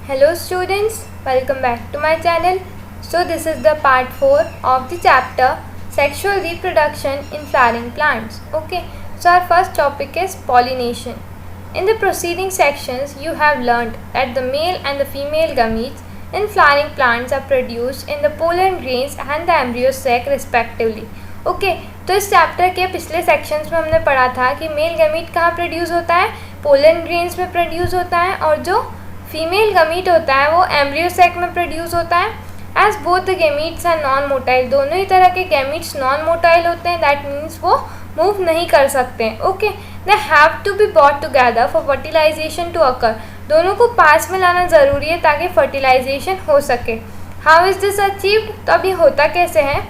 Hello students, welcome back to my channel. So this is the part 4 of the chapter Sexual Reproduction in Flowering Plants. Okay, so our first topic is pollination. In the preceding sections you have learned that the male and the female gametes in flowering plants are produced in the pollen grains and the embryo sac respectively. Okay तो इस chapter के पिछले sections में हमने पढ़ा था कि male gamete कहाँ प्रोड्यूस होता है, पोलन ग्रेन्स में प्रोड्यूस होता है, और जो फीमेल गमीट होता है वो एम्ब्रियो सेक में प्रोड्यूस होता है. As both the gametes are non motile, दोनों ही तरह के गमीट्स नॉन मोटाइल होते हैं. दैट मीन्स वो मूव नहीं कर सकते हैं. Okay, they have to be brought together for fertilization to occur, दोनों को पास में लाना ज़रूरी है ताकि फर्टिलाइजेशन हो सके. हाउ इज़ दिस अचीव्ड, तो अब ये होता कैसे है.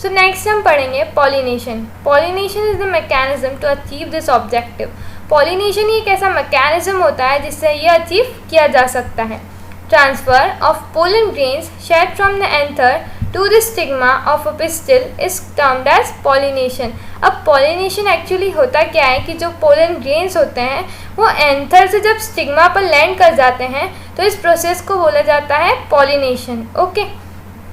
सो नेक्स्ट हम पढ़ेंगे pollination. Pollination is the mechanism to achieve this objective. Pollination ही एक ऐसा मैकेनिज्म होता है जिससे ये अचीव किया जा सकता है. Transfer of pollen grains shed from the anther to the stigma of a pistil is termed as pollination. अब पॉलिनेशन एक्चुअली होता क्या है कि जो पोलन ग्रेन्स होते हैं वो एंथर से जब स्टिग्मा पर लैंड कर जाते हैं तो इस प्रोसेस को बोला जाता है पॉलिनेशन. ओके,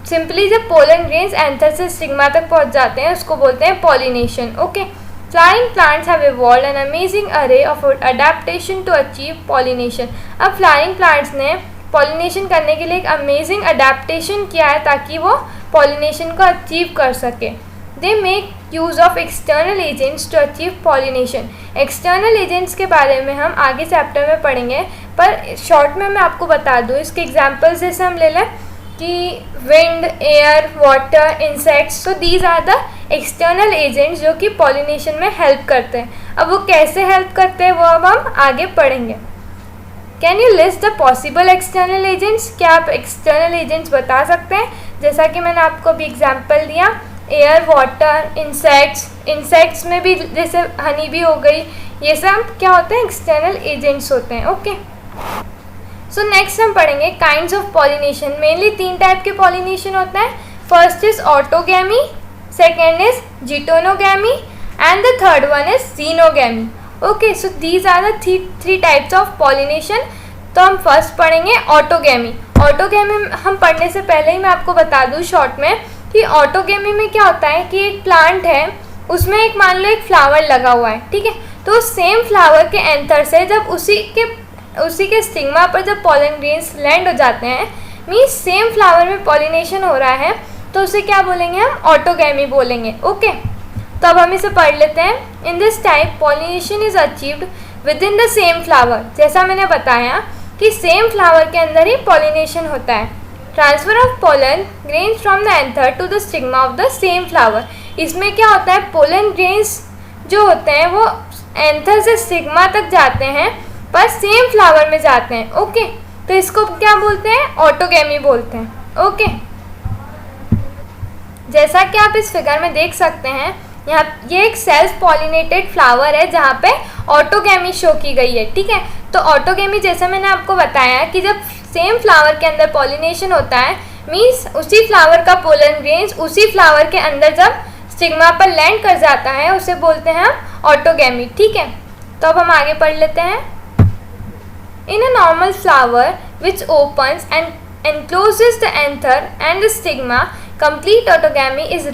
सिंपली जब पोलन ग्रेन्स एंथर से स्टिग्मा तक पहुंच जाते हैं उसको बोलते हैं pollination. Okay, flowering plants have evolved an amazing array of adaptation to achieve pollination. अब फ्लावरिंग प्लांट्स ने पॉलिनेशन करने के लिए एक अमेजिंग अडेप्टेशन किया है ताकि वो पॉलिनेशन को अचीव कर सके. They make use of external agents to achieve pollination. External agents के बारे में हम आगे चैप्टर में पढ़ेंगे, पर शॉर्ट में मैं आपको बता दूँ. इसके एग्जाम्पल्स जैसे हम ले लें कि विंड, एयर, वाटर, इंसेक्ट्स, तो these are the external agents जो कि पॉलिनेशन में हेल्प करते हैं. अब वो कैसे हेल्प करते हैं वो अब हम आगे पढ़ेंगे. Can you list the possible external agents, क्या आप एक्सटर्नल एजेंट्स बता सकते हैं. जैसा कि मैंने आपको अभी एग्जांपल दिया, एयर, वाटर, इंसेक्ट्स में भी जैसे हनी भी हो गई, ये सब क्या होते हैं, एक्सटर्नल एजेंट्स होते हैं. ओके, सो नेक्स्ट हम पढ़ेंगे kinds of pollination. Mainly 3 type के पॉलिनेशन होता है. First is autogamy, second is geitonogamy and the third one is xenogamy. Okay, so these are the three types of pollination. तो हम first पढ़ेंगे ऑटोगैमी. ऑटोगैमी हम पढ़ने से पहले ही मैं आपको बता दूँ शॉर्ट में कि ऑटोगैमी में क्या होता है कि एक प्लांट है, उसमें एक मान लो एक फ्लावर लगा हुआ है, ठीक है. तो सेम फ्लावर के एंथर से जब उसी के स्टिग्मा पर जब पॉलन ग्रेन्स लैंड हो जाते हैं, मीन्स सेम फ्लावर में पॉलिनेशन हो रहा है, तो उसे क्या बोलेंगे हम, ऑटोगैमी बोलेंगे. ओके, तो अब हम इसे पढ़ लेते हैं. In this type pollination is achieved with in the same flower. जैसा मैंने बताया कि सेम फ्लावर के अंदर ही पॉलिनेशन होता है. Transfer of pollen grains from the anther to the stigma of the same flower. इसमें क्या होता है, पोलन ग्रेन्स जो होते हैं वो एंथर से स्टिग्मा तक जाते हैं पर सेम फ्लावर में जाते हैं. ओके, तो इसको क्या बोलते हैं, ऑटोगैमी बोलते हैं. ओके, जैसा कि आप इस फिगर में देख सकते हैं, यहाँ ये एक सेल्फ पॉलिनेटेड फ्लावर है जहाँ पे ऑटोगैमी शो की गई है, ठीक है. तो ऑटोगैमी जैसे मैंने आपको बताया कि जब सेम फ्लावर के अंदर पॉलिनेशन होता है, मीन्स उसी फ्लावर का पोलन ग्रेन्स उसी फ्लावर के अंदर जब स्टिग्मा पर लैंड कर जाता है उसे बोलते हैं हम ऑटोगैमी, ठीक है. तो अब हम आगे पढ़ लेते हैं. In a normal flower which opens and encloses the anther and the stigma, complete autogamy is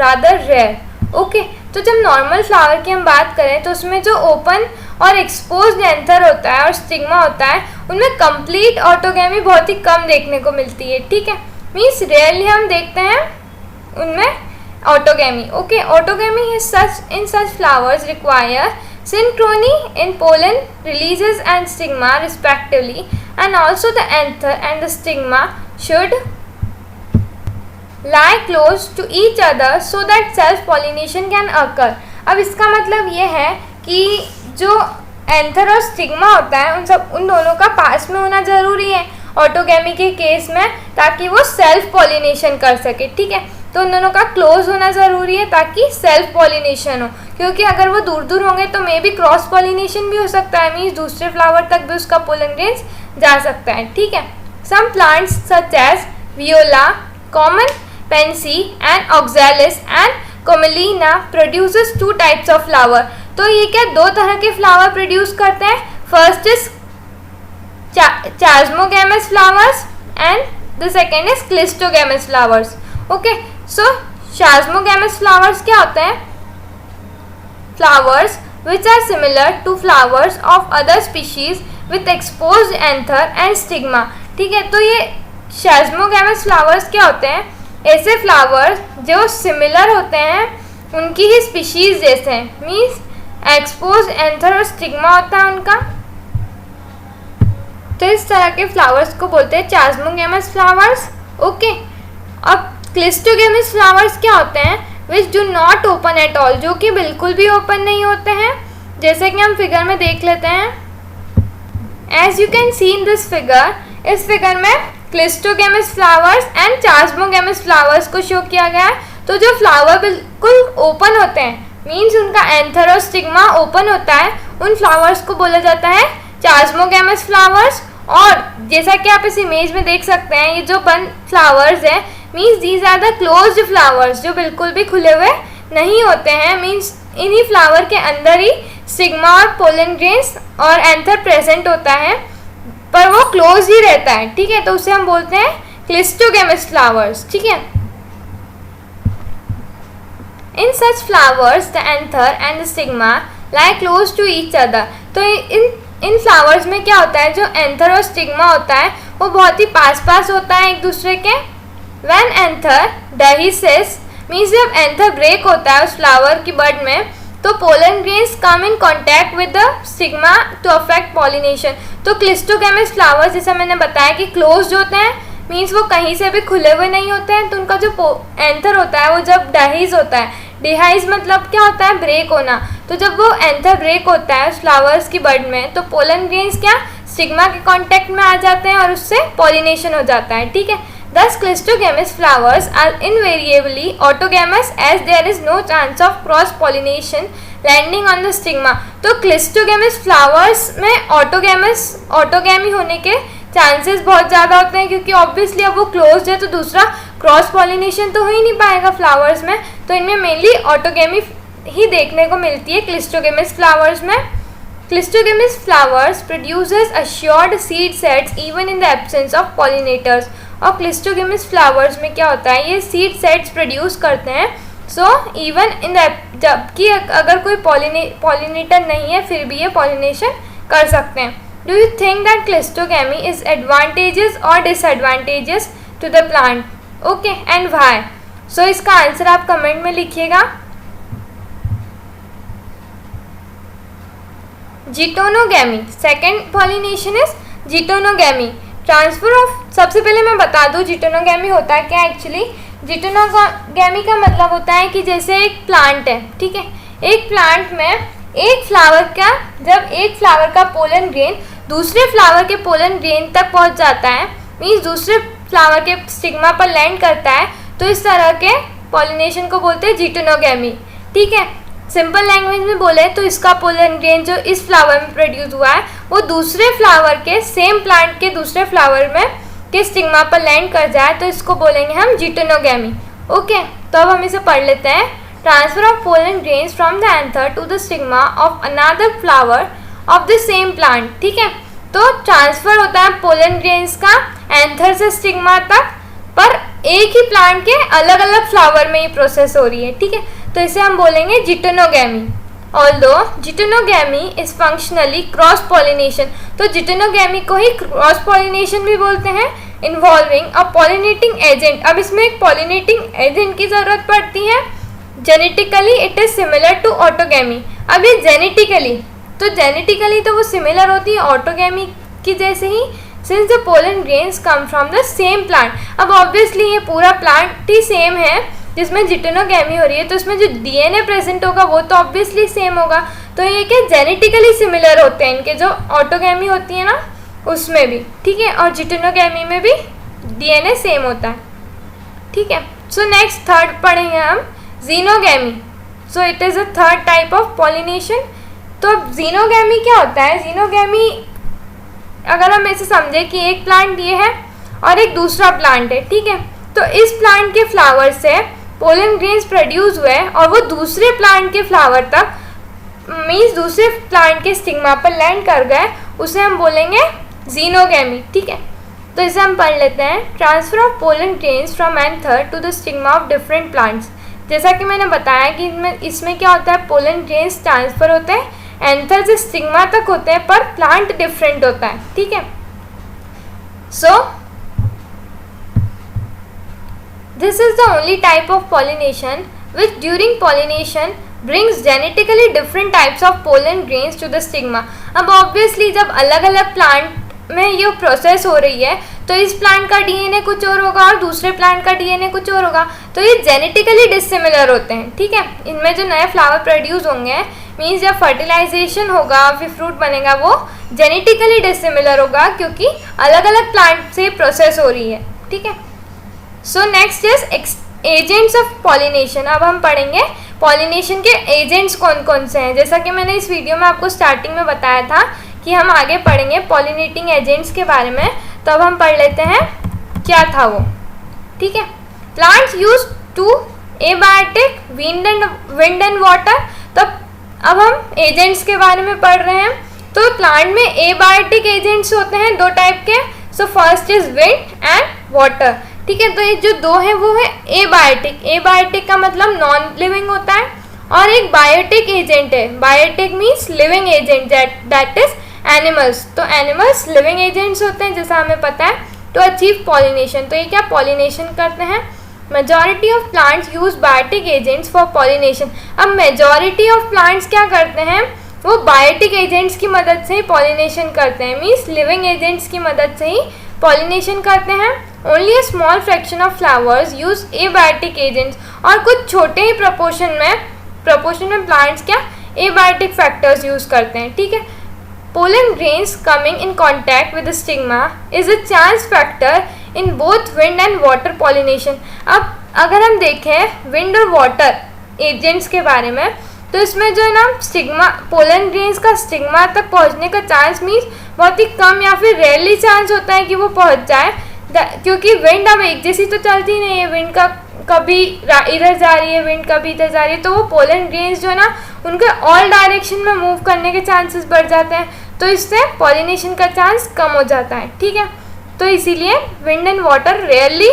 rather rare. Okay, तो जब नॉर्मल फ्लावर की हम बात करें तो उसमें जो ओपन और एक्सपोज्ड एंथर होता है और स्टिग्मा होता है उनमें कंप्लीट ऑटोगैमी बहुत ही कम देखने को मिलती है, ठीक है. मीन्स रेयरली हम देखते हैं उनमें autogamy. Okay, autogamy in such flowers require synchrony in pollen releases and stigma respectively, and also the anther and the stigma should lie close to each other so that self pollination can occur. अब इसका मतलब ये है कि जो anther और stigma होता है उन दोनों का पास में होना ज़रूरी है ऑटोगैमी के केस में, ताकि वो सेल्फ पॉलिनेशन कर सके, ठीक है. तो उन दोनों का क्लोज होना ज़रूरी है ताकि सेल्फ पॉलिनेशन हो, क्योंकि अगर वो दूर दूर होंगे तो मे बी क्रॉस पॉलिनेशन भी हो सकता है, मीन्स दूसरे फ्लावर तक भी उसका पोलन ग्रेन्स जा सकता है, ठीक है. Some plants such as viola, common pansy and oxalis and commelina produces 2 types of flower. तो ये क्या 2 तरह के फ्लावर प्रोड्यूस करते हैं. First is chasmogamous flowers and the second is clistogamous flowers. Okay, so chasmogamous flowers क्या होते हैं? Flowers which are similar to flowers of other species with exposed anther and stigma. ठीक है, तो ये chasmogamous flowers क्या होते हैं? ऐसे flowers जो similar होते हैं उनकी ही species जैसे हैं, मीन्स एक्सपोज एंथर और स्टिग्मा होता है उनका। तो इस तरह के फ्लावर्स को बोलते हैं चास्मोगेमस फ्लावर्स। ओके, अब क्लिस्टोगेमस फ्लावर्स क्या होते हैं? Which do not open at all, जो कि बिल्कुल भी ओपन नहीं होते हैं, जैसे कि हम फिगर में देख लेते हैं। As you can see in this figure, इस फिगर में cleistogamous flowers and chasmogamous flowers को शो किया गया है। तो जो फ्लावर बिल्कुल ओपन होते हैं, मीन्स उनका एंथर और स्टिग्मा ओपन होता है, उन फ्लावर्स को बोला जाता है चास्मोगेमस फ्लावर्स। और जैसा कि आप इस इमेज में देख सकते हैं, ये जो बंद फ्लावर्स है means these are the closed flowers, जो बिल्कुल भी खुले हुए नहीं होते हैं। मीन्स इन्हीं फ्लावर के अंदर ही स्टिग्मा और पोलन ग्रेन्स और एंथर प्रेजेंट होता है, पर वो क्लोज ही रहता है। ठीक है, तो उसे हम बोलते हैं क्लिस्टोगेमस फ्लावर्स। ठीक है, in such flowers the anther and the stigma lie close to each other. तो इन फ्लावर्स में क्या होता है, जो एंथर और स्टिग्मा होता है वो बहुत ही पास पास होता है एक दूसरे के। व्हेन एंथर डेहिसेस, मीन्स जब एंथर ब्रेक होता है उस फ्लावर की बड में, तो pollen grains come in contact with the stigma to affect pollination. तो क्लिस्टोगेमस फ्लावर्स, जैसा मैंने बताया कि क्लोज होते हैं, मीन्स वो कहीं से भी खुले हुए नहीं होते हैं। तो उनका जो एंथर होता है वो जब डेहिज होता है, डिहाइज मतलब क्या होता है? ब्रेक होना। तो जब वो एंथर ब्रेक होता है उस फ्लावर्स की बड में, तो पोलन ग्रेन्स क्या स्टिग्मा के कांटेक्ट में आ जाते हैं और उससे पॉलिनेशन हो जाता है। ठीक है, thus cleistogamous flowers are invariably autogamous as there is no chance of cross pollination landing on the stigma. तो क्लिस्टोगेमस फ्लावर्स में ऑटोगेमी होने के चांसेस बहुत ज़्यादा होते हैं, क्योंकि ऑब्वियसली अब वो क्लोज्ड है तो दूसरा क्रॉस पॉलिनेशन तो हो ही नहीं पाएगा फ्लावर्स में। तो इनमें मेनली ऑटोगेमी ही देखने को मिलती है क्लिस्टोगेमस फ्लावर्स में। Cleistogamous flowers produces assured seed sets even in the absence of pollinators. और क्लिस्टोगेमस फ्लावर्स में क्या होता है, ये सीड सेट्स प्रोड्यूस करते हैं। सो इवन इन द, जबकि अगर कोई पॉलिनेटर नहीं है फिर भी ये पॉलिनेशन कर सकते हैं। Do you think that cleistogamy is advantageous or disadvantageous to the plant? Okay, and why? So इसका आंसर आप कमेंट में लिखिएगा। Geitonogamy, second pollination is geitonogamy, transfer of. सबसे पहले मैं बता दूँ जिटोनोगैमी होता है क्या एक्चुअली। जिटोनोगैमी का मतलब होता है कि जैसे एक प्लांट है, ठीक है, एक प्लांट में एक फ्लावर का पोलन ग्रेन दूसरे फ्लावर के पोलन ग्रेन तक पहुंच जाता है, मीन्स दूसरे फ्लावर के स्टिग्मा पर लैंड करता है, तो इस तरह के पॉलिनेशन को बोलते हैं जिटोनोगैमी। ठीक है, सिंपल लैंग्वेज में बोले तो इसका पोलन ग्रेन जो इस फ्लावर में प्रोड्यूस हुआ है वो दूसरे फ्लावर के, सेम प्लांट के दूसरे फ्लावर में के स्टिग्मा पर लैंड कर जाए, तो इसको बोलेंगे हम जिटोनोगैमी। ओके, तो अब हम इसे पढ़ लेते हैं। Transfer of pollen grains from the anther to the stigma of another flower of the same plant. ठीक है, तो ट्रांसफर होता है पोलन ग्रेन्स का एंथर से स्टिग्मा तक, पर एक ही प्लांट के अलग अलग फ्लावर में ये प्रोसेस हो रही है। ठीक है, तो इसे हम बोलेंगे geitonogamy. Although geitonogamy is functionally cross pollination, तो जिटोनोगैमी को ही क्रॉस पॉलिनेशन भी बोलते हैं, इन्वॉल्विंग अ पॉलिनेटिंग एजेंट। अब इसमें एक पॉलिनेटिंग एजेंट की जरूरत पड़ती है। Genetically it is similar to autogamy. अब ये जेनेटिकली तो वो सिमिलर होती है ऑटोगैमी की जैसे ही, since the pollen grains come from the same plant. अब ऑब्वियसली ये पूरा प्लांट ही सेम है जिसमें जिटोनोगैमी हो रही है, तो इसमें जो डीएनए प्रेजेंट होगा वो तो ऑब्वियसली सेम होगा। तो ये क्या जेनेटिकली सिमिलर होते हैं इनके, जो ऑटोगैमी होती है ना उसमें भी। ठीक है, और जिटोनोगैमी में भी डीएनए सेम होता है। ठीक है, सो नेक्स्ट थर्ड पढ़ेंगे हम xenogamy. So it is a third type of pollination. तो जीनोगैमी क्या होता है? जीनोगैमी अगर हम ऐसे समझे कि एक प्लांट ये है और एक दूसरा प्लांट है, ठीक है, तो इस प्लांट के फ्लावर से पोलन ग्रेन्स प्रोड्यूस हुए और वो दूसरे प्लांट के फ्लावर तक, मीन्स दूसरे प्लांट के स्टिग्मा पर लैंड कर गए, उसे हम बोलेंगे जीनोगेमी, ठीक है। तो इसे हम पढ़ लेते हैं। Transfer of pollen grains from anther to the stigma of different plants. जैसा कि मैंने बताया कि इसमें क्या होता है, पोलन ग्रेन्स ट्रांसफर होते हैं एंथर से स्टिग्मा तक होते हैं, पर प्लांट डिफरेंट होता है, ठीक है। So this is the only type of pollination which during pollination brings genetically different types of pollen grains to the stigma। अब obviously जब अलग अलग प्लांट में ये प्रोसेस हो रही है तो इस प्लांट का डीएनए कुछ और होगा और दूसरे प्लांट का डीएनए कुछ और होगा, तो ये जेनेटिकली डिसिमिलर होते हैं, ठीक है। इनमें जो नए फ्लावर प्रोड्यूस होंगे मीन्स जब फर्टिलाइजेशन होगा फिर फ्रूट बनेगा वो जेनेटिकली डिसिमिलर होगा क्योंकि अलग अलग प्लांट से प्रोसेस हो रही है, ठीक है। So next is agents of pollination. अब हम पढ़ेंगे पॉलिनेशन के एजेंट्स कौन कौन से हैं। जैसा कि मैंने इस वीडियो में आपको स्टार्टिंग में बताया था कि हम आगे पढ़ेंगे पॉलिनेटिंग एजेंट्स के बारे में, तो अब हम पढ़ लेते हैं क्या था वो, ठीक है। Plants use two abiotic wind and water. तो अब हम एजेंट्स के बारे में पढ़ रहे हैं। तो प्लांट में एबायोटिक एजेंट्स होते हैं दो टाइप के। So first is wind and water, ठीक है। तो ये जो दो है वो है एबायोटिक। एबायोटिक का मतलब नॉन लिविंग होता है और एक बायोटिक एजेंट है। Biotic means living agent, that is animals. तो एनिमल्स लिविंग एजेंट्स होते हैं जैसा हमें पता है, टू अचीव पॉलिनेशन। तो ये क्या पॉलिनेशन करते हैं। Majority of plants use biotic agents for pollination. अब मेजॉरिटी ऑफ प्लांट्स क्या करते हैं, वो बायोटिक एजेंट्स की मदद से ही पॉलिनेशन करते हैं, मीन्स लिविंग एजेंट्स की मदद से ही पॉलिनेशन करते हैं। Only a small fraction of flowers use abiotic agents. और कुछ छोटे ही प्रपोर्शन में प्लांट्स क्या एबायोटिक फैक्टर्स यूज करते हैं, ठीक है। Pollen grains coming in contact with the stigma is a chance factor in both wind and water pollination. अब अगर हम देखें विंड और वाटर एजेंट्स के बारे में, तो इसमें जो है ना स्टिग्मा, पोलन ग्रेन्स का स्टिग्मा तक पहुंचने का चांस मीन्स बहुत ही कम या फिर रेयरली चांस होता है कि वो पहुंच जाए, क्योंकि विंड अब एक जैसी तो चलती नहीं है। विंड का कभी इधर जा रही है, विंड कभी इधर जा रही है, तो वो पोलन ग्रेन्स जो है ना उनके ऑल डायरेक्शन में मूव करने के चांसेस बढ़ जाते हैं, तो इससे पॉलिनेशन का चांस कम हो जाता है, ठीक है। तो इसीलिए wind and water rarely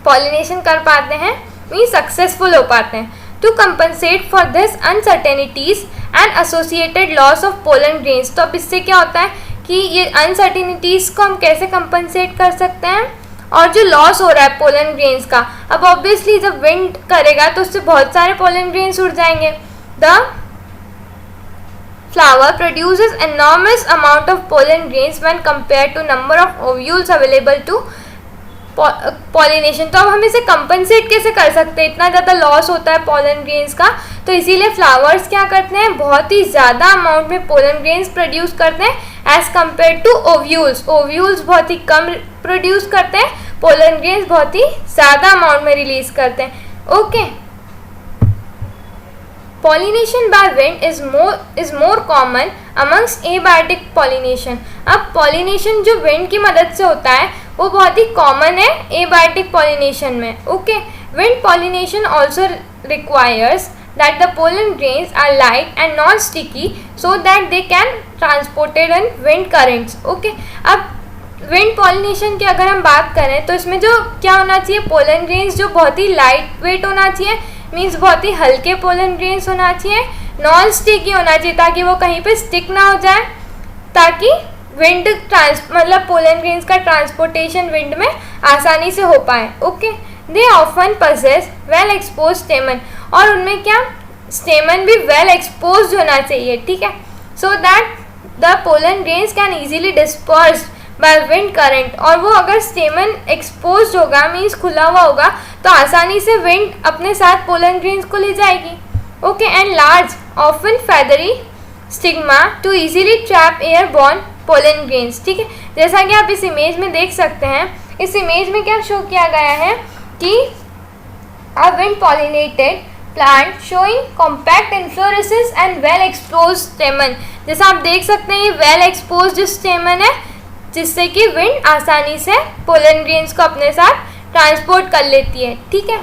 pollination कर पाते हैं, मीन्स सक्सेसफुल हो पाते हैं। To compensate for this uncertainties and associated loss of pollen grains. तो अब इससे क्या होता है कि ये अनसर्टेनिटीज़ को हम कैसे कंपनसेट कर सकते हैं, और जो लॉस हो रहा है पोलन ग्रेन्स का, अब ऑब्वियसली जब विंड करेगा तो उससे बहुत सारे पोलन ग्रेन्स उड़ जाएंगे। The flower produces enormous amount of pollen grains when compare to number of ovules available to pollination. तो अब हम इसे कंपनसेट कैसे कर सकते हैं, इतना ज़्यादा लॉस होता है पोलन ग्रेन्स का, तो इसीलिए फ्लावर्स क्या करते हैं, बहुत ही ज़्यादा अमाउंट में पोलन ग्रेन्स प्रोड्यूस करते हैं as compare to ovules. Ovules बहुत ही कम प्रोड्यूस करते हैं, पोलन ग्रेन्स बहुत ही ज़्यादा अमाउंट में रिलीज करते हैं, okay. Pollination by wind is more common amongst abiotic pollination. अब पॉलिनेशन जो विंड की मदद से होता है वो बहुत ही कॉमन है एबायोटिक पॉलिनेशन में, okay. Wind pollination also requires that the pollen grains are light and non-sticky so that they can transported in wind currents, okay। अब विंड पॉलिनेशन की अगर हम बात करें तो इसमें जो क्या होना चाहिए, पोलन ग्रेन्स जो बहुत ही लाइट वेट होना चाहिए, मीन्स बहुत ही हल्के पोलन ग्रेन्स होना चाहिए, नॉन स्टिकी होना चाहिए ताकि वो कहीं पे स्टिक ना हो जाए, ताकि विंड मतलब पोलन ग्रेन्स का ट्रांसपोर्टेशन विंड में आसानी से हो पाए, okay. They often possess well expose स्टेमन, और उनमें क्या स्टेमन भी वेल एक्सपोज होना चाहिए, ठीक है, so that the pollen grains can easily disperse by wind current. और वो अगर स्टेमन एक्सपोज होगा मीन्स खुला हुआ होगा तो आसानी से विंड अपने साथ पोलन ग्रेन्स को ले जाएगी, okay. And large often feathery stigma to easily trap airborne pollen grains, ठीक है। जैसा कि आप इस इमेज में देख सकते हैं, इस इमेज में क्या शो किया गया है कि a wind pollinated plant showing compact inflorescence and well exposed stamen। जैसा आप देख सकते हैं ये well exposed stamen है जिससे कि विंड आसानी से पोलन ग्रेन्स को अपने साथ ट्रांसपोर्ट कर लेती है, ठीक है।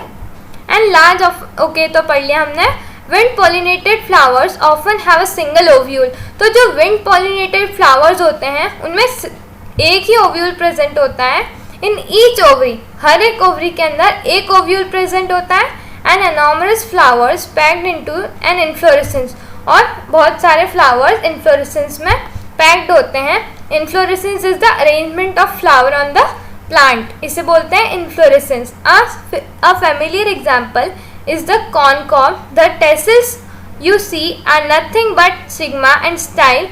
एंड लार्ज ऑफ, ओके, तो पढ़ लिया हमने। Wind pollinated flowers often have a single ovule. तो जो विंड पॉलिनेटेड फ्लावर्स होते हैं उनमें एक ही ओव्यूल प्रेजेंट होता है। इन ईच ओवरी, हर एक ओवरी के अंदर एक ओव्यूल प्रेजेंट होता है। And enormous flowers packed into an inflorescence, और बहुत सारे फ्लावर्स इन्फ्लोरेसेंस में पैक्ड होते हैं। Inflorescence is the arrangement of flower on the plant, इसे बोलते हैं inflorescence. A familiar example is the corn cob. The tassels you see are nothing but stigma and style.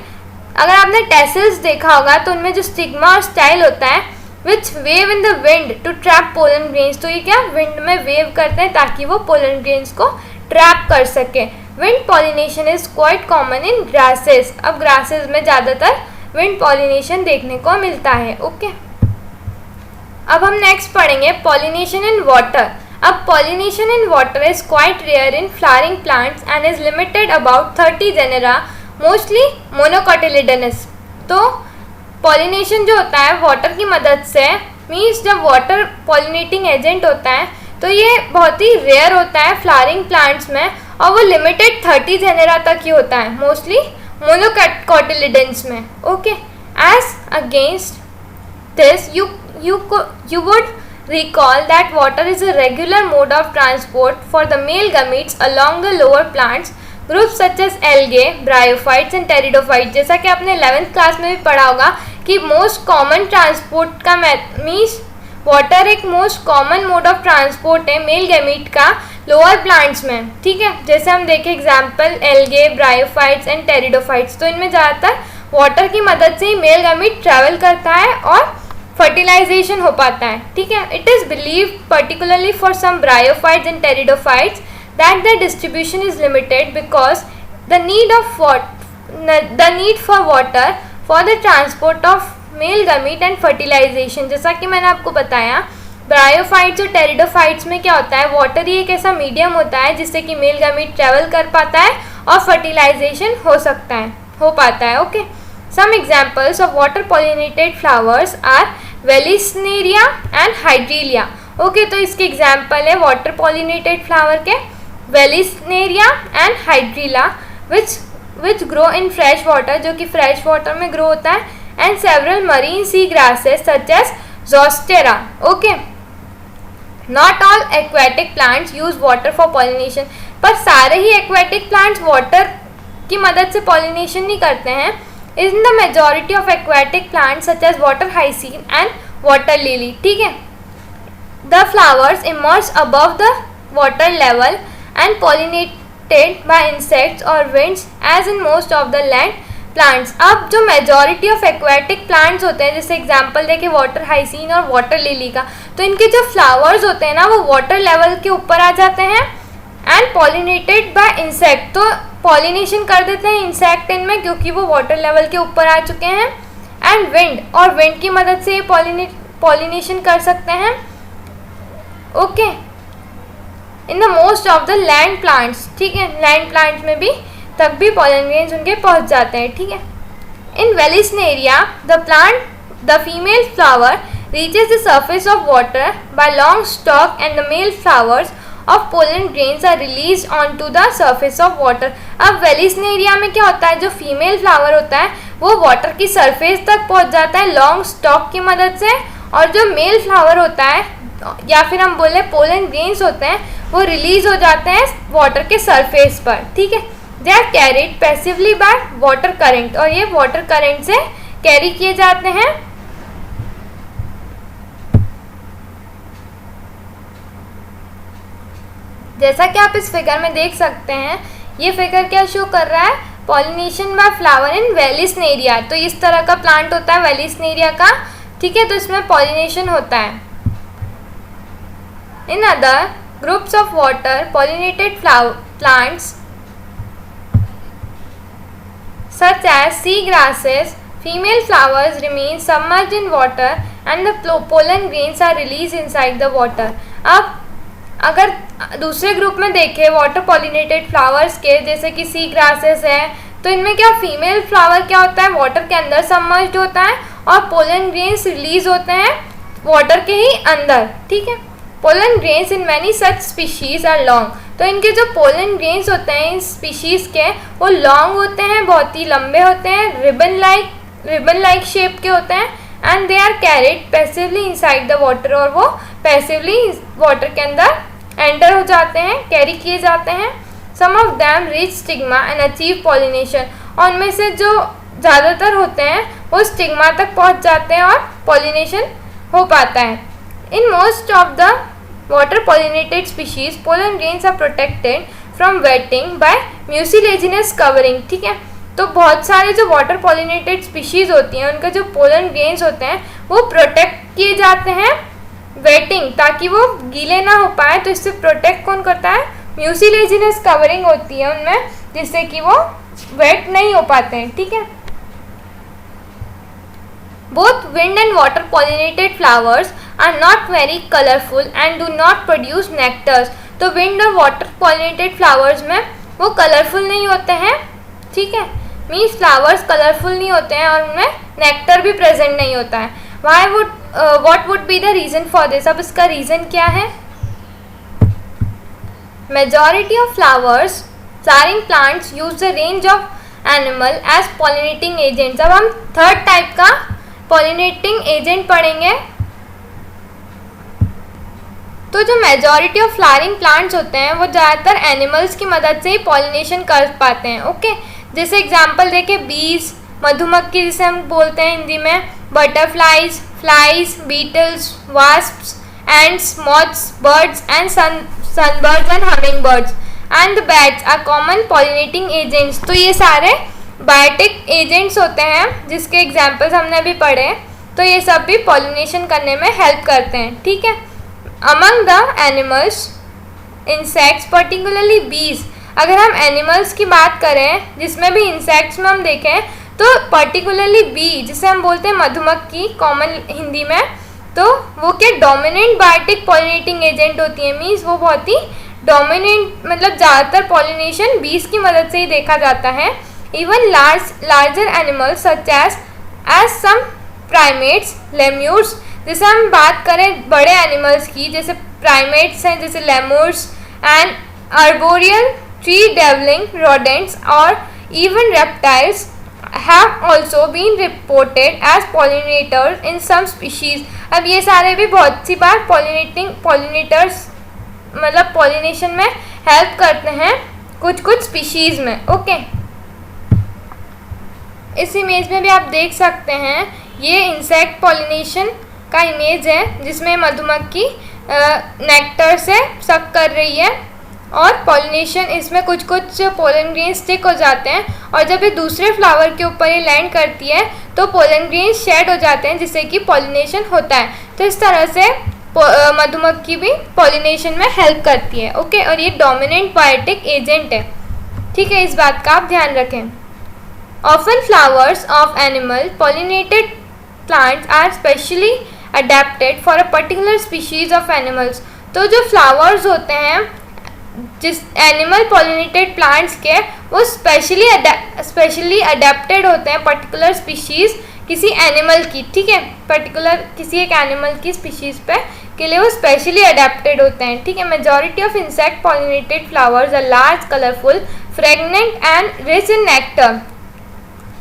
अगर आपने टेसल्स देखा होगा तो उनमें जो स्टिग्मा और स्टाइल होता है which wave in the wind to trap pollen grains. तो ये क्या विंड में वेव करते हैं ताकि वो पोलन ग्रेन्स को ट्रैप कर सके। Wind pollination is quite common in grasses. अब ग्रासेस में ज़्यादातर विंड पॉलिनेशन देखने को मिलता है। ओके, अब हम नेक्स्ट पढ़ेंगे पॉलिनेशन इन वाटर। अब pollination in water is quite rare in flowering plants and is limited about 30 genera, mostly monocotyledonous. तो पॉलिनेशन जो होता है वाटर की मदद से, मीन्स जब वाटर पॉलिनेटिंग एजेंट होता है तो ये बहुत ही रेयर होता है फ्लावरिंग प्लांट्स में, और वो लिमिटेड 30 जेनेरा तक ही होता है, मोस्टली मोनोकोटिलिडन्स में। Okay, as against this you would recall that water is a regular mode of transport for the male gametes along the lower plants groups such as algae, bryophytes and pteridophytes। जैसा कि आपने 11th class में भी पढ़ा होगा कि most common transport का means water एक most common mode of transport है मेल गैमीट का लोअर प्लांट्स में। ठीक है, जैसे हम देखें example algae, bryophytes and pteridophytes, तो इनमें ज़्यादातर वाटर की मदद से ही मेल गैमीट ट्रैवल करता है और फर्टिलाइजेशन हो पाता है। ठीक है, it is believe particularly for some bryophytes and pteridophytes that the distribution is limited because the need for water for the transport of male gamete and fertilization. जैसा कि मैंने आपको बताया ब्रायोफाइट्स और टेरिडोफाइट्स में क्या होता है, वाटर ही एक ऐसा मीडियम होता है जिससे कि मेल गमीट ट्रैवल कर पाता है और फर्टिलाइजेशन हो पाता है। Okay, some examples of water pollinated flowers are vallisneria and hydrilla. Okay, तो इसके एग्जाम्पल है वाटर पॉलिनेटेड फ्लावर के vallisneria and hydrilla which grow in fresh water, जो कि फ्रेश वाटर में ग्रो होता है, and several marine sea grasses such as zostera. Okay, not all aquatic plants use water for pollination, पर सारे ही aquatic plants water की मदद से पॉलिनेशन नहीं करते हैं। In the majority of aquatic plants such as water hyacinth and water lily. ठीक है, the flowers emerge above the water level and pollinated by insects और winds as in most of the land plants. अब जो majority of aquatic plants होते हैं, जैसे example देखें water हाइसिन और वाटर लिली का, तो इनके जो फ्लावर्स होते हैं ना वो वाटर लेवल के ऊपर आ जाते हैं एंड पॉलिनेटेड बाय इंसेक्ट। तो पॉलिनेशन कर देते हैं इंसेक्ट इनमें क्योंकि वो वाटर लेवल के ऊपर आ चुके हैं, एंड विंड, और विंड की मदद से ये पॉलिनेशन कर सकते हैं। Okay, in the most of the land plants. ठीक है, लैंड प्लांट्स में भी तक भी पॉलन ग्रेन्स उनके पहुंच जाते हैं। ठीक है, in vallisneria the female flower reaches the surface of water by long stalk and the male flowers of pollen grains are released onto the surface of water। अब वेलिस्नेरिया में क्या होता है, जो फीमेल फ्लावर होता है वो वाटर की सरफेस तक पहुंच जाता है लॉन्ग स्टॉक की मदद से, और जो मेल फ्लावर होता है या फिर हम बोले पोलन ग्रेन्स होते हैं वो रिलीज हो जाते हैं वाटर के सरफेस पर। ठीक है, they are carried passively by water current, और ये वाटर करंट से कैरी किए जाते हैं। जैसा कि आप इस फिगर में देख सकते हैं, ये फिगर क्या शो कर रहा है, pollination by flower in Vallisneria. तो इस तरह का प्लांट होता है वेलिस्नेरिया का। ठीक है, तो इसमें पॉलिनेशन होता है। In other groups of water pollinated plants such as sea grasses, female flowers remain submerged in water and the pollen grains are released inside the water। अब अगर दूसरे ग्रुप में देखें वाटर पॉलिनेटेड फ्लावर्स के, जैसे कि सी ग्रासेस है, तो इनमें क्या फीमेल फ्लावर क्या होता है वाटर के अंदर सबमर्ज्ड होता है और पोलन ग्रेन्स रिलीज होते हैं वाटर के ही अंदर। ठीक है, pollen grains in many such species are long. तो इनके जो पोलन ग्रेन्स होते हैं इस स्पीशीज़ के वो लॉन्ग होते हैं, बहुत ही लंबे होते हैं, रिबन लाइक शेप के होते हैं, and they are carried passively inside the water, और वो पैसिवली वाटर के अंदर एंटर हो जाते हैं, कैरी किए जाते हैं। Some of them reach stigma and achieve pollination, और उनमें से जो ज़्यादातर होते हैं वो स्टिग्मा तक पहुंच जाते हैं और पॉलिनेशन हो पाता है। इन most of the water pollinated species pollen grains are protected from wetting by mucilaginous covering। ठीक है, तो बहुत सारे जो वाटर पॉलिनेटेड स्पीशीज होती हैं उनके जो पोलन ग्रेन्स होते हैं वो प्रोटेक्ट किए जाते हैं वेटिंग, ताकि वो गीले ना हो पाए। तो इससे प्रोटेक्ट कौन करता है? म्यूसिलेजिनस कवरिंग होती है उनमें, जिससे कि वो वेट नहीं हो पाते हैं। ठीक है, both wind and water pollinated flowers are not very colorful and do not produce nectars। तो wind और water pollinated flowers में वो कलरफुल नहीं होते हैं। ठीक है, मीन्स फ्लावर्स कलरफुल नहीं होते हैं और उनमें नेक्टर भी प्रेजेंट नहीं होता है। What would be the reason for this? अब इसका रीज़न क्या है? Majority of flowering plants use the range of animal as pollinating agents. अब हम थर्ड टाइप का पॉलिनेटिंग एजेंट पढ़ेंगे। तो जो मेजॉरिटी ऑफ फ्लावरिंग प्लांट्स होते हैं वो ज़्यादातर एनिमल्स की मदद से ही पॉलिनेशन कर पाते हैं। ओके, जैसे एग्जांपल देखें, बीज, मधुमक्खी जिसे हम बोलते हैं हिंदी में, butterflies, flies, beetles, wasps, ants, moths, birds and sunbirds and hummingbirds and the bats are common pollinating agents. तो ये सारे बायोटिक एजेंट्स होते हैं जिसके एग्जाम्पल्स हमने अभी पढ़े। तो ये सब भी पॉलिनेशन करने में हेल्प करते हैं। ठीक है, among the animals insects particularly बीज, अगर हम एनिमल्स की बात करें जिसमें भी इंसेक्ट्स में हम देखें तो पर्टिकुलरली बी जिसे हम बोलते हैं मधुमक्खी कॉमन हिंदी में, तो वो क्या डोमिनेंट बायोटिक पॉलिनेटिंग एजेंट होती है। मीन्स वो बहुत ही डोमिनेंट, मतलब ज़्यादातर पॉलिनेशन बीज की मदद से ही देखा जाता है। Even larger animals such as some primates, lemurs, जैसे हम बात करें बड़े एनिमल्स की, जैसे प्राइमेट्स हैं जैसे लेमूर्स and arboreal tree dwelling rodents और even reptiles have also been reported as pollinators in some species। अब ये सारे भी बहुत सी बार pollinators मतलब पॉलिनेशन में हेल्प करते हैं कुछ स्पीशीज़ में। ओके, इस इमेज में भी आप देख सकते हैं ये इंसेक्ट पॉलिनेशन का इमेज है जिसमें मधुमक्खी नेक्टर से सक कर रही है और पॉलिनेशन इसमें कुछ पोलन ग्रेन स्टिक हो जाते हैं, और जब ये दूसरे फ्लावर के ऊपर ये लैंड करती है तो पोलन ग्रेन शेड हो जाते हैं जिससे कि पॉलिनेशन होता है। तो इस तरह से मधुमक्खी भी पॉलिनेशन में हेल्प करती है। ओके, और ये डोमिनेंट बायोटिक एजेंट है। ठीक है, इस बात का आप ध्यान रखें। Often flowers of animal pollinated plants are specially adapted for a particular species of animals। तो जो flowers होते हैं जिस एनिमल पॉलिनेटेड प्लांट्स के वो स्पेशली अडेप्टेड होते हैं पर्टिकुलर स्पीशीज़ किसी एनिमल की। ठीक है, पर्टिकुलर किसी एक एनिमल की स्पीशीज़ पे के लिए वो स्पेशली अडेप्टेड होते हैं। ठीक है, majority of insect pollinated flowers are large, colourful, fragrant and rich in nectar.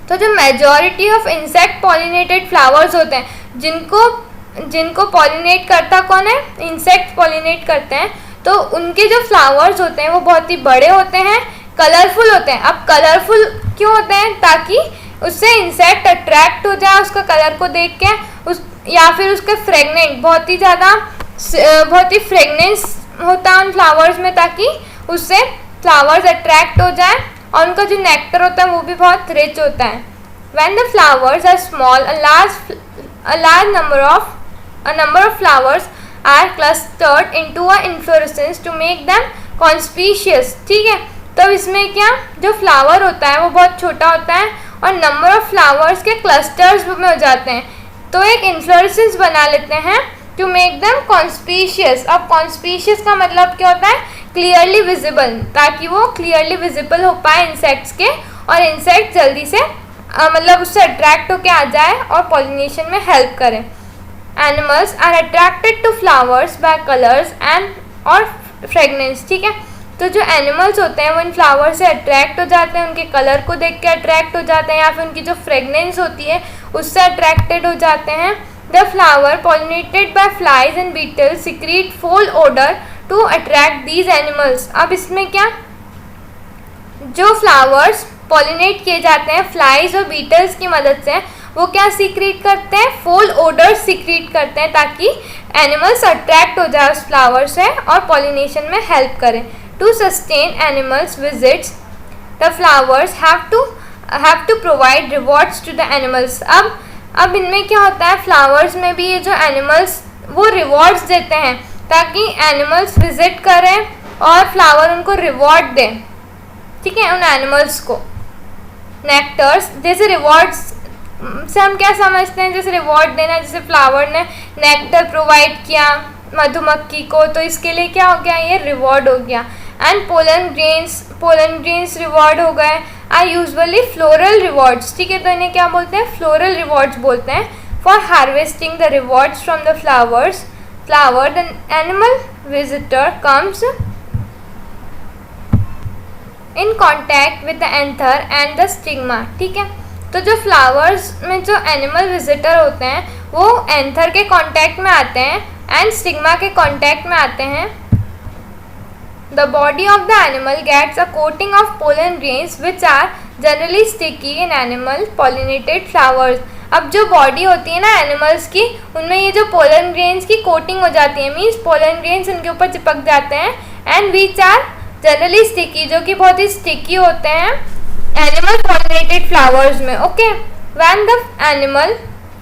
तो जो majority of insect pollinated flowers होते हैं जिनको पॉलिनेट करता कौन है? इंसेक्ट पॉलिनेट करते हैं। तो उनके जो फ्लावर्स होते हैं वो बहुत ही बड़े होते हैं, कलरफुल होते हैं। अब कलरफुल क्यों होते हैं? ताकि उससे इंसेक्ट अट्रैक्ट हो जाए उसका कलर को देख के, या फिर उसके फ्रेगनेंट बहुत ही फ्रेगनेंस होता है उन फ्लावर्स में, ताकि उससे फ्लावर्स अट्रैक्ट हो जाए, और उनका जो नेक्टर होता है वो भी बहुत रिच होता है। When the flowers are small, a large number of flowers are clustered into a inflorescence to make them conspicuous। ठीक है, तो इसमें क्या जो फ्लावर होता है वो बहुत छोटा होता है और नंबर ऑफ फ्लावर्स के क्लस्टर्स में हो जाते हैं, तो एक इन्फ्लोरेसेंस बना लेते हैं टू मेक देम कॉन्स्पीशियस। अब कॉन्स्पीशियस का मतलब क्या होता है? क्लियरली विजिबल, ताकि वो क्लियरली विजिबल हो पाए इंसेक्ट्स के, और इंसेक्ट जल्दी से मतलब उससे अट्रैक्ट होके आ जाए और पॉलिनेशन में हेल्प करें। Animals are attracted to flowers by colours and और फ्रेगनेंस, ठीक है। तो जो एनिमल्स होते हैं वो इन फ्लावर से अट्रैक्ट हो जाते हैं, उनके कलर को देख के अट्रैक्ट हो जाते हैं या फिर उनकी जो फ्रेगनेंस होती है उससे अट्रैक्टेड हो जाते हैं। The flower pollinated by flies and beetles secrete foul odour to attract these animals. अब इसमें क्या, जो फ्लावर्स पॉलिनेट किए जाते हैं फ्लाइज और बीटल्स की मदद से, वो क्या सीक्रेट करते हैं, फूल ओडर सीक्रेट करते हैं ताकि एनिमल्स अट्रैक्ट हो जाए उस फ्लावर से और पॉलिनेशन में हेल्प करें। To sustain animals visits the flowers have to provide rewards to the animals. अब इनमें क्या होता है, फ्लावर्स में भी ये जो एनिमल्स वो रिवॉर्ड्स देते हैं ताकि एनिमल्स विजिट करें और फ्लावर उनको रिवॉर्ड दें, ठीक है, उन एनिमल्स को। नेक्टर्स, जैसे रिवॉर्ड्स से हम क्या समझते हैं, जैसे रिवॉर्ड देना, जैसे फ्लावर ने नेक्टर प्रोवाइड किया मधुमक्खी को तो इसके लिए क्या हो गया, ये रिवॉर्ड हो गया। एंड पोलन ग्रेन्स रिवॉर्ड हो गए। आर यूजुअली फ्लोरल रिवॉर्ड्स, ठीक है, तो इन्हें क्या बोलते हैं, फ्लोरल रिवॉर्ड्स बोलते हैं। For harvesting the rewards from the flower the animal visitor comes in contact with the anther and the stigma, ठीक है। तो जो फ्लावर्स में जो एनिमल विजिटर होते हैं वो एंथर के कांटेक्ट में आते हैं एंड स्टिग्मा के कांटेक्ट में आते हैं। The body of the animal gets a coating of pollen grains which are generally sticky in animal pollinated flowers. अब जो बॉडी होती है ना एनिमल्स की, उनमें ये जो पोलन ग्रेन्स की कोटिंग हो जाती है, मीन्स पोलन ग्रेन्स उनके ऊपर चिपक जाते हैं। And which are generally sticky, जो कि बहुत ही स्टिकी होते हैं एनिमल पॉलिनेटेड फ्लावर्स में, okay. When the animal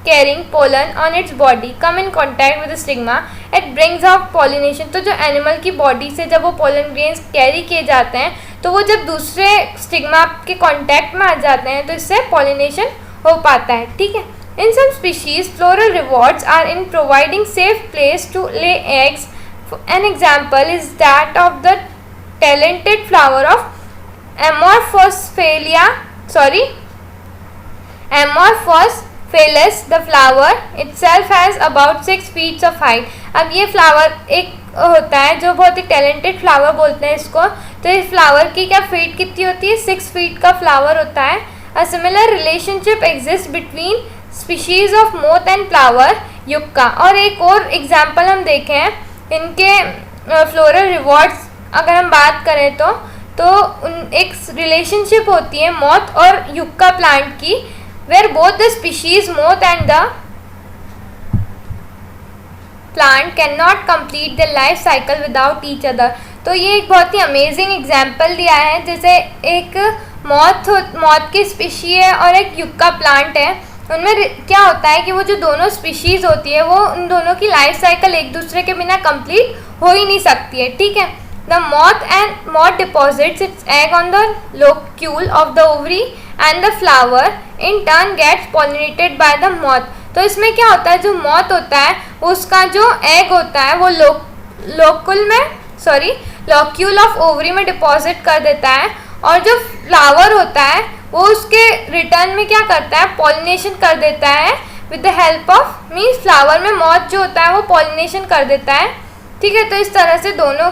carrying pollen on its body come in contact with the stigma it brings out pollination. तो जो एनिमल की बॉडी से जब वो पोलन ग्रेन्स कैरी किए जाते हैं तो वो जब दूसरे स्टिग्मा के कॉन्टैक्ट में आ जाते हैं तो इससे पॉलिनेशन हो पाता है, ठीक है। In some species floral rewards are in providing safe place to lay eggs. An example is that of the talented flower of Amorphous phallus. The flower itself has about 6 feet of height. अब ये flower एक होता है जो बहुत ही talented flower बोलते हैं इसको। तो इस फ्लावर की क्या फीट कितनी होती है, 6 फीट का फ्लावर होता है। A similar relationship exist between species of moth and flower yucca. और एक और एग्जाम्पल हम देखें इनके फ्लोरल रिवॉर्ड्स अगर हम बात करें तो एक रिलेशनशिप होती है मोथ और युक्का प्लांट की, where both the species moth and the plant cannot complete the life cycle without each other. तो ये एक बहुत ही अमेजिंग एग्जाम्पल दिया है, जैसे एक मोथ की स्पीशी है और एक युक्का प्लांट है, उनमें क्या होता है कि वो जो दोनों स्पीशीज़ होती है वो उन दोनों की लाइफ साइकिल एक दूसरे के बिना कंप्लीट हो ही नहीं सकती है, ठीक है। The moth deposits its egg on the locule of the ovary and the flower in turn gets pollinated by the moth। तो इसमें क्या होता है, जो moth होता है उसका जो egg होता है वो locule of ovary में डिपॉजिट कर देता है और जो फ्लावर होता है वो उसके रिटर्न में क्या करता है, पॉलिनेशन कर देता है with the help of, means flower में moth जो होता है वो पॉलिनेशन कर देता है, ठीक है। तो इस तरह से दोनों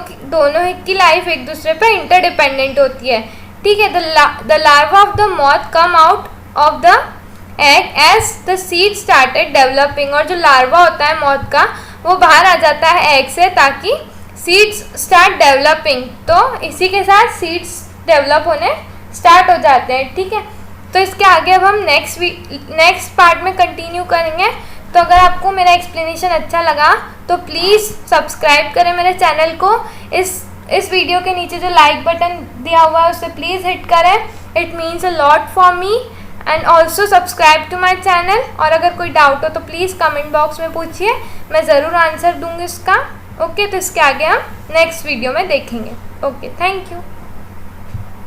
की लाइफ एक दूसरे पे इंटरडिपेंडेंट होती है, ठीक है। The larva of the moth come out of the egg as the seed started developing. और जो लार्वा होता है मॉथ का वो बाहर आ जाता है एग से ताकि सीड्स स्टार्ट डेवलपिंग। तो इसी के साथ सीड्स डेवलप होने स्टार्ट हो जाते हैं, ठीक है। तो इसके आगे अब हम नेक्स्ट पार्ट में कंटिन्यू करेंगे। तो अगर आपको मेरा एक्सप्लेनेशन अच्छा लगा तो प्लीज़ सब्सक्राइब करें मेरे चैनल को। इस वीडियो के नीचे जो लाइक बटन दिया हुआ है उसे प्लीज़ हिट करें, it means a lot for me. And also subscribe to my channel. और अगर कोई डाउट हो तो प्लीज़ कमेंट बॉक्स में पूछिए, मैं ज़रूर आंसर दूँगी उसका, ओके। तो इसके आगे हम नेक्स्ट वीडियो में देखेंगे, ओके। Thank you.